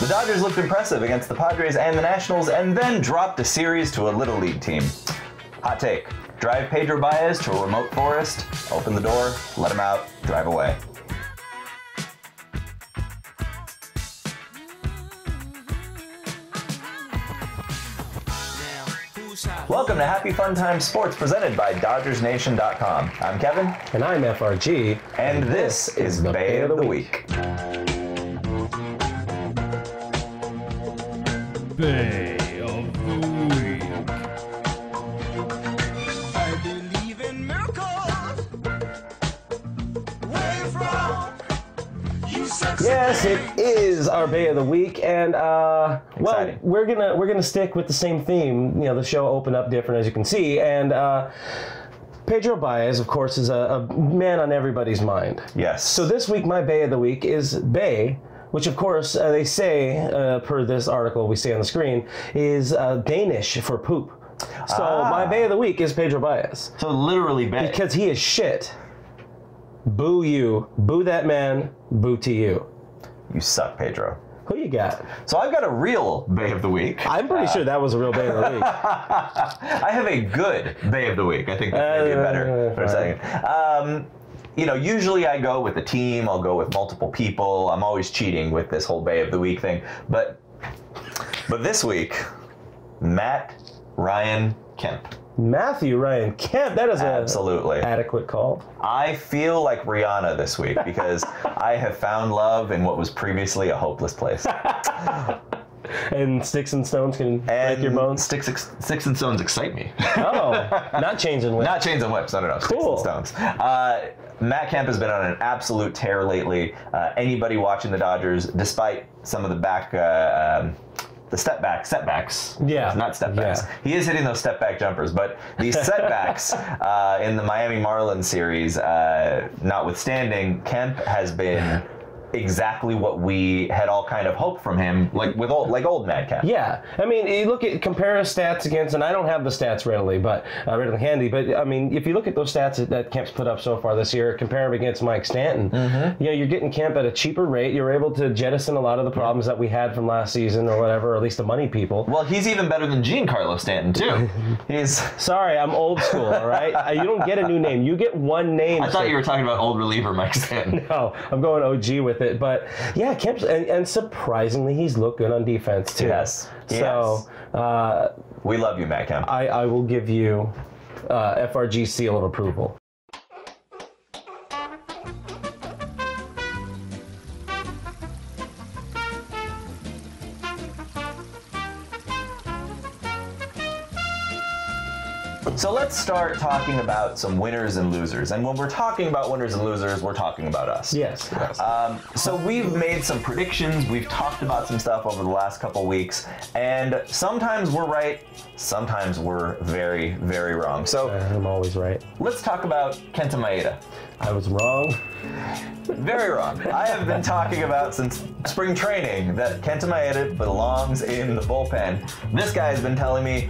The Dodgers looked impressive against the Padres and the Nationals and then dropped a series to a Little League team. Hot take. Drive Pedro Baez to a remote forest, open the door, let him out, drive away. Welcome to Happy Fun Time Sports presented by DodgersNation.com. I'm Kevin. And I'm FRG. And this is the Bay of the Week. Bay of the Week. I believe in miracles. Where from? You sexy Yes, it baby. is our Bay of the Week, and well, Exciting. we're gonna stick with the same theme. You know, the show opened up different, as you can see, and Pedro Baez, of course, is a man on everybody's mind. Yes. So this week, my Bay of the Week is Bay, which of course they say, per this article we see on the screen, is Danish for poop. So my Bay of the Week is Pedro Baez. So literally Bay. Because he is shit. Boo you. Boo that man. Boo to you. You suck, Pedro. Who you got? So I've got a real Bay of the Week. I'm pretty sure that was a real Bay of the Week. I have a good Bay of the Week. I think that's maybe better for a second. You know, usually I go with a team. I'll go with multiple people. I'm always cheating with this whole Bay of the Week thing. But this week, Matt Ryan Kemp. Matthew Ryan Kemp. That is Absolutely. an adequate call. I feel like Rihanna this week because I have found love in what was previously a hopeless place. And sticks and stones can break your bones. Sticks and stones excite me. Oh, not changing whip. Not chains and whips. No. Cool. Sticks and stones. Matt Kemp has been on an absolute tear lately. Anybody watching the Dodgers, despite some of the setbacks. Yeah. Not step backs. Yeah. He is hitting those step back jumpers, but these setbacks in the Miami Marlins series, notwithstanding, Kemp has been exactly what we had all kind of hoped from him, like old Matt Kemp. Yeah, I mean, you compare his stats against, and I don't have the stats readily handy, but I mean, if you look at those stats that Kemp's put up so far this year, compare him against Mike Stanton, you know, you're getting Kemp at a cheaper rate. You're able to jettison a lot of the problems that we had from last season or whatever, or at least the money people. Well, he's even better than Giancarlo Stanton too. Sorry, I'm old school, all right? You don't get a new name. You get one name. I thought you were talking about old reliever Mike Stanton. No, I'm going OG with it. But yeah, Kemp's, and surprisingly, he's looked good on defense too. Yes. So We love you, Matt Kemp. I will give you FRG seal of approval. So let's start talking about some winners and losers. And when we're talking about winners and losers, we're talking about us. Yes. So we've made some predictions. We've talked about some stuff over the last couple weeks. And sometimes we're right. Sometimes we're very, very wrong. So I'm always right. let's talk about Kenta Maeda. I was wrong. Very wrong. I have been talking about since spring training that Kenta Maeda belongs in the bullpen. This guy has been telling me,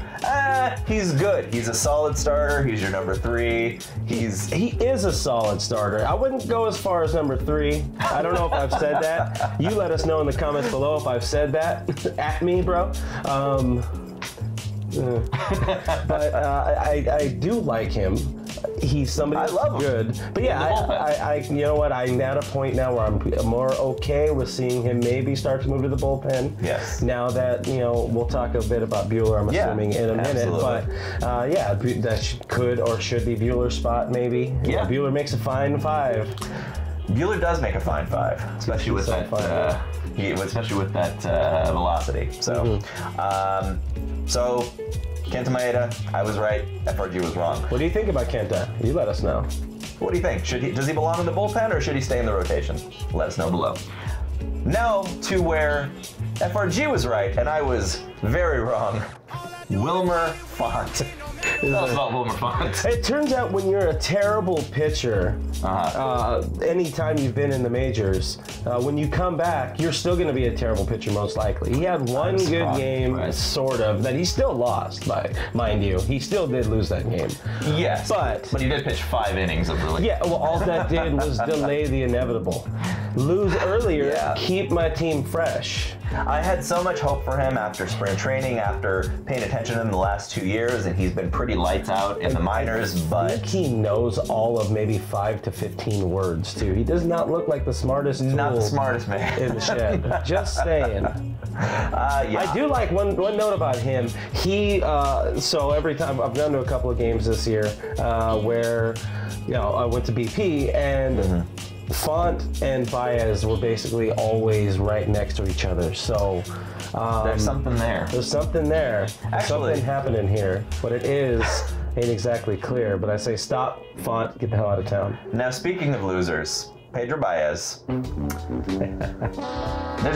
he's good. He's a solid starter. He's your number 3. He is a solid starter. I wouldn't go as far as number 3. I don't know if I've said that. You let us know in the comments below if I've said that. At me, bro. But I do like him. He's somebody that's love him. good. But yeah, I you know what? I'm at a point now where I'm more okay with seeing him maybe start to move to the bullpen. Yes. Now that, you know, we'll talk a bit about Buehler, I'm assuming, in a minute. Absolutely. But yeah, that could or should be Buehler's spot maybe. Yeah. Buehler makes a fine 5. Buehler does make a fine 5, especially with that. Especially with that velocity. So, so Kenta Maeda, I was right. FRG was wrong. What do you think about Kenta? You let us know. What do you think? Does he belong in the bullpen or should he stay in the rotation? Let us know below. Now to where FRG was right and I was very wrong. Wilmer Font. Tell us about Wilmer Font. It turns out when you're a terrible pitcher, anytime you've been in the majors, when you come back, you're still going to be a terrible pitcher most likely. He had one good game, sort of, that he still lost, mind you. He still did lose that game. Yes, but he did pitch 5 innings of relief. Yeah, well, all that did was delay the inevitable. Lose earlier, keep my team fresh. I had so much hope for him after spring training, after paying attention to him the last 2 years, and he's been pretty lights out in the minors, I but think he knows all of maybe 5 to 15 words, too. He does not look like the smartest not the tool smartest man. in the shed. Just saying. Yeah. I do like one note about him. He so every time I've gone to a couple of games this year where I went to BP and Font and Baez were basically always right next to each other. So There's something there. there's something there. There's Actually- something happening here. What it is ain't exactly clear. But I say stop, Font, get the hell out of town. Now, speaking of losers, Pedro Baez. There's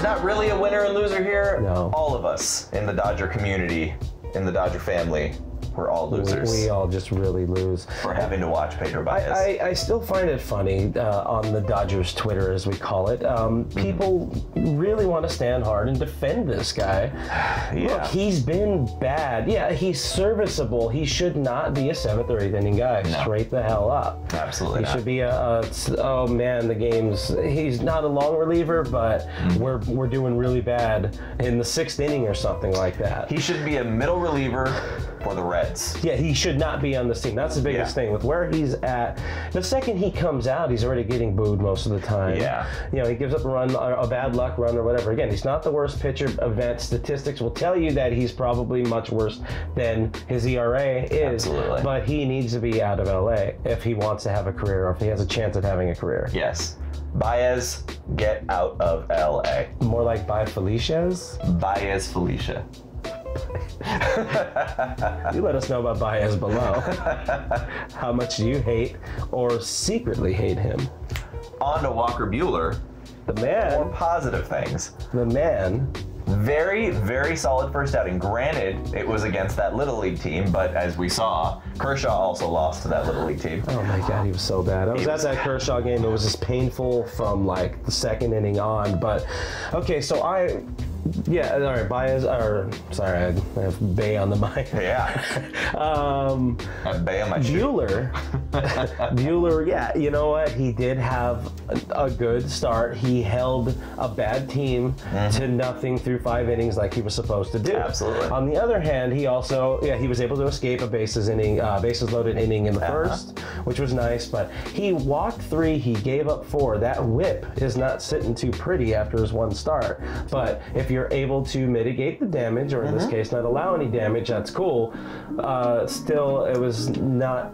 not really a winner and loser here. No. All of us in the Dodger community, in the Dodger family, we're all losers We all just really lose. for having to watch Pedro Baez. I still find it funny on the Dodgers Twitter, as we call it. People really want to stand hard and defend this guy. Look, he's been bad. Yeah, he's serviceable. He should not be a 7th or 8th inning guy. No. Straight the hell up. Absolutely He not. should be oh man, the game's. He's not a long reliever, but we're doing really bad in the 6th inning or something like that. He should be a middle reliever for the Reds. Yeah, he should not be on this team. That's the biggest thing with where he's at. The second he comes out, he's already getting booed most of the time. Yeah. He gives up a run, a bad luck run or whatever. Again, he's not the worst pitcher. Advanced statistics will tell you that he's probably much worse than his ERA is. Absolutely. But he needs to be out of LA if he wants to have a career or if he has a chance at having a career. Yes. Baez, get out of LA. More like by Felicia's. Baez Felicia. You let us know about Baez below. How much do you hate or secretly hate him? On to Walker Buehler. The More man. positive things. The man. Very, very solid first outing. Granted, it was against that Little League team, but as we saw, Kershaw also lost to that Little League team. Oh my God, he was so bad. I was at that Kershaw game. It was just painful from like the 2nd inning on. But okay, so all right, Baez. Sorry, I have Bay on the mic. Yeah. I'd bay on my shoe. Buehler, yeah, you know what? He did have a good start. He held a bad team to nothing through 5 innings like he was supposed to do. Absolutely. On the other hand, he also, he was able to escape a bases loaded inning in the first, which was nice, but he walked 3, he gave up 4. That whip is not sitting too pretty after his one start. But if you're able to mitigate the damage, or in this case, not allow any damage, that's cool. Still, it was not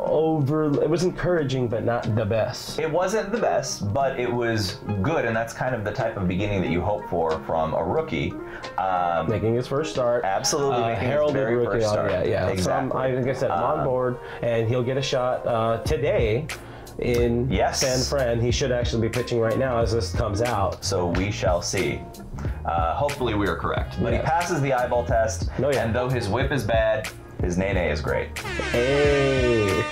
it was encouraging, but not the best. It wasn't the best, but it was good, and that's kind of the type of beginning that you hope for from a rookie. Making his first start. Absolutely making his heralded very rookie. first start. Yeah. Exactly. So like I said, I'm on board, and he'll get a shot today in San Fran. He should actually be pitching right now as this comes out. So we shall see. Hopefully we are correct. But he Yes. passes the eyeball test, Oh, yeah. and though his whip is bad, his nene is great. Hey.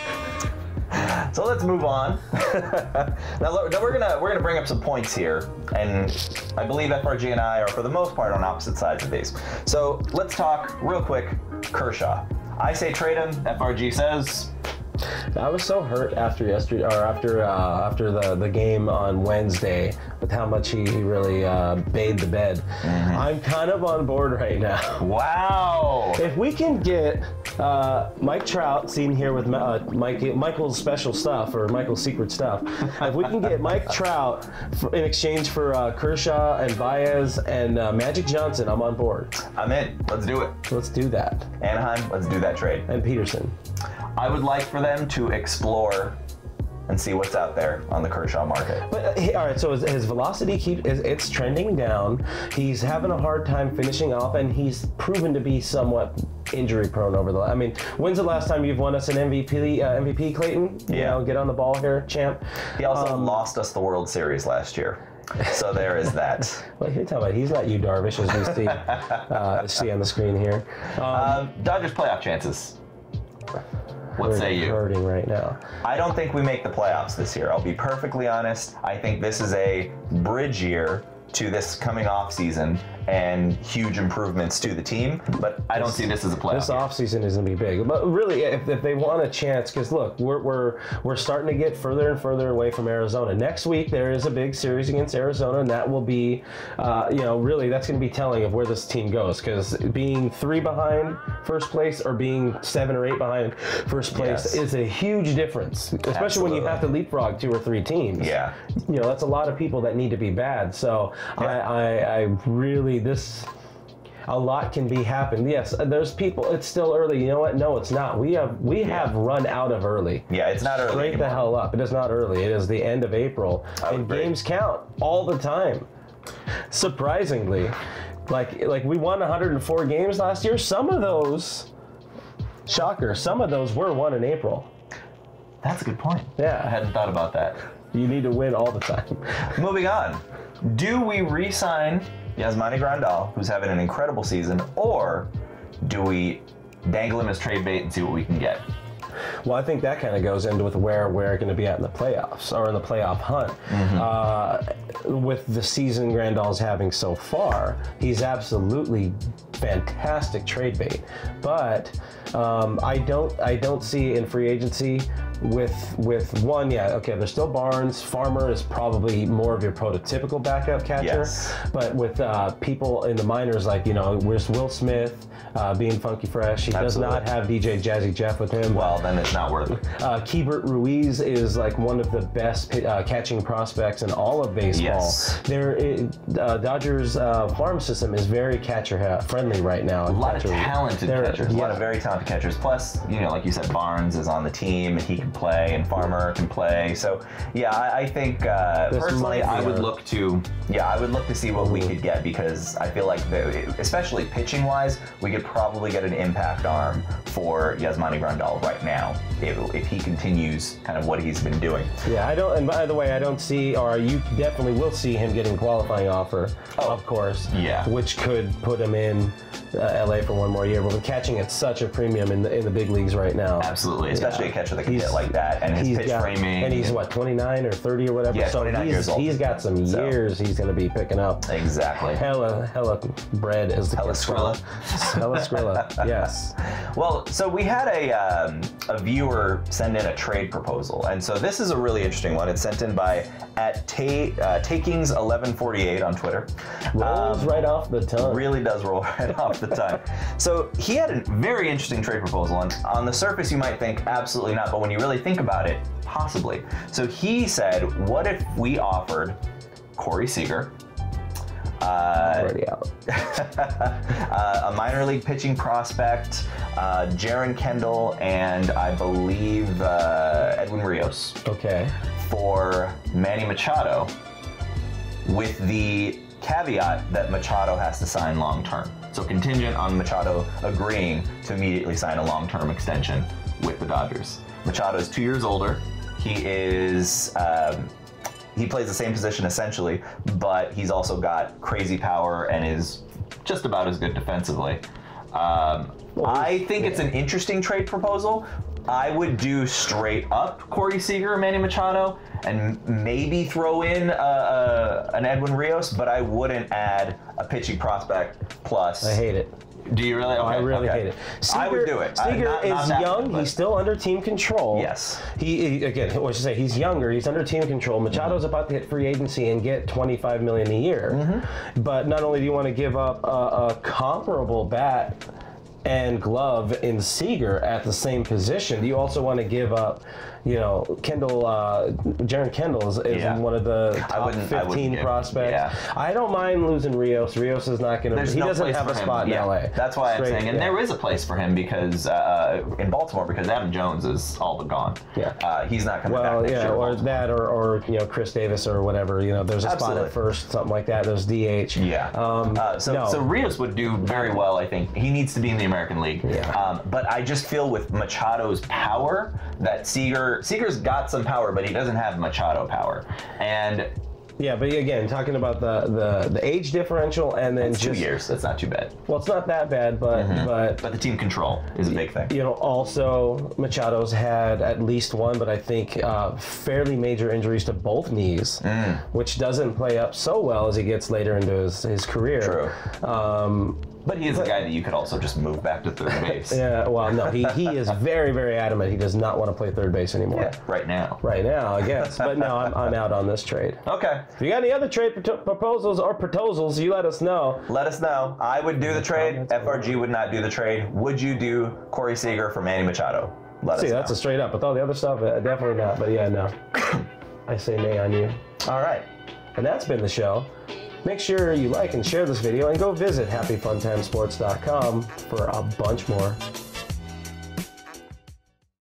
So let's move on. Now we're gonna bring up some points here, and I believe FRG and I are for the most part on opposite sides of these. So let's talk real quick. Kershaw. I say trade him. FRG says I was so hurt after yesterday, or after the game on Wednesday, with how much he really bathed the bed. I'm kind of on board right now. wow. If we can get Mike Trout, seen here with Michael's special stuff, or Michael's secret stuff, if we can get Mike Trout in exchange for Kershaw and Baez and Magic Johnson, I'm on board. I'm in. Let's do it. Let's do that. Anaheim, let's do that trade. And Peterson. I would like for them to explore and see what's out there on the Kershaw market. But all right, so his velocity it's trending down. He's having a hard time finishing off, and he's proven to be somewhat injury prone over the. I mean, when's the last time you've won us an MVP, Clayton? Yeah. Get on the ball here, champ. He also lost us the World Series last year. So there is that. Well, you're talking about he's not you, Darvish, as we see on the screen here. Dodgers playoff chances. What We're say you? hurting right now. I don't think we make the playoffs this year. I'll be perfectly honest. I think this is a bridge year to this coming off season, and huge improvements to the team, but I don't see this as a playoff. This offseason is going to be big. But really, if they want a chance, because look, we're starting to get further and further away from Arizona. Next week, there is a big series against Arizona, and that will be, really, that's going to be telling of where this team goes, because being 3 behind first place or being 7 or 8 behind first place is a huge difference, especially when you have to leapfrog 2 or 3 teams. Yeah. That's a lot of people that need to be bad. So I really, a lot can be happened. Yes, there's people. It's still early. You know what? No, it's not. We have run out of early. Yeah, it's not early. Straight the hell up. It is not early. It is the end of April, and games count all the time. Surprisingly, like we won 104 games last year. Some of those, shocker. Some of those were won in April. That's a good point. Yeah, I hadn't thought about that. You need to win all the time. Moving on. Do we re-sign Yasmani Grandal, who's having an incredible season, or do we dangle him as trade bait and see what we can get? Well, I think that kind of goes into with where we're going to be at in the playoffs or in the playoff hunt. With the season Grandal's having so far, he's absolutely fantastic trade bait. But I don't see in free agency with one. Yeah, okay. There's still Barnes. Farmer is probably more of your prototypical backup catcher. Yes. But with people in the minors, like where's Will Smith? Being funky fresh, he does not have DJ Jazzy Jeff with him. Well, then it's not worth it. Keibert Ruiz is like one of the best catching prospects in all of baseball. Yes. Dodgers farm system is very catcher friendly right now. A lot of talented catchers. A lot of very talented catchers. Plus, like you said, Barnes is on the team and he can play, and Farmer can play. So, yeah, I think personally, I would look to see what we could get, because I feel like especially pitching wise, we could probably get an impact arm for Yasmani Grandal right now if he continues kind of what he's been doing. Yeah, I don't. And by the way, I don't see, or you definitely will see him getting a qualifying offer, of course. Yeah. Which could put him in LA for one more year. But with catching at such a premium in the big leagues right now. Absolutely, especially a catcher that can hit like that, and his pitch framing. And he's what, 29 or 30 or whatever. Yeah, 29 years old. He's got some years he's going to be picking up. Exactly. Hella bread is the hella Skrilla. Hella Skrilla. Yes. Well, so we had a viewer send in a trade proposal, and so this is a really interesting one. It's sent in by @Takings1148 on Twitter. Rolls right off the tongue. Really does roll right off the tongue. So he had a very interesting trade proposal, and on the surface you might think absolutely not, but when you really think about it, possibly. So he said, what if we offered Corey Seager, already out. a minor league pitching prospect, Jaron Kendall, and I believe Edwin Rios. Okay. For Manny Machado, with the caveat that Machado has to sign long term. So contingent on Machado agreeing to immediately sign a long-term extension with the Dodgers. Machado is 2 years older. He is he plays the same position essentially, but he's also got crazy power and is just about as good defensively. I think it's an interesting trade proposal. I would do straight up Corey Seager or Manny Machado, and maybe throw in an Edwin Rios, but I wouldn't add a pitching prospect plus. I hate it. Do you really? Okay, I really hate it. Seager, I would do it. Seager is young. He's still under team control. Yes. He again, what should I say? He's younger. He's under team control. Machado's about to hit free agency and get $25 million a year. But not only do you want to give up a comparable bat and glove in Seager at the same position, you also want to give up, Kendall, Jaron Kendall is one of the top 15 prospects. Yeah. I don't mind losing Rios. Rios is not going to, he doesn't have a spot in LA. That's why I'm saying, and there is a place for him because, in Baltimore, because Adam Jones is all but gone. Yeah. He's not coming back next year. Or that, or Chris Davis or whatever, there's a spot at first, something like that. There's DH. Yeah. So Rios would do very well, I think. He needs to be in the American League. Yeah. But I just feel with Machado's power that Seager's got some power, but he doesn't have Machado power. And Yeah, but again, talking about the age differential and then It's just 2 years. That's not too bad. well, it's not that bad, but But the team control is a big thing. you know, also Machado's had at least one, but I think fairly major injuries to both knees, which doesn't play up so well as he gets later into his career. True. But he is a guy that you could also just move back to third base. Yeah, well, no, he is very, very adamant. He does not want to play third base anymore. Yeah, right now. Right now, I guess. But no, I'm out on this trade. Okay. If you got any other trade proposals or proposals, you let us know. Let us know. I would do the trade. FRG would not do the trade. Would you do Corey Seager for Manny Machado? Let us know. That's a straight up. With all the other stuff, definitely not. But yeah, no. I say nay on you. All right. And that's been the show. Make sure you like and share this video and go visit HappyFunTimeSports.com for a bunch more.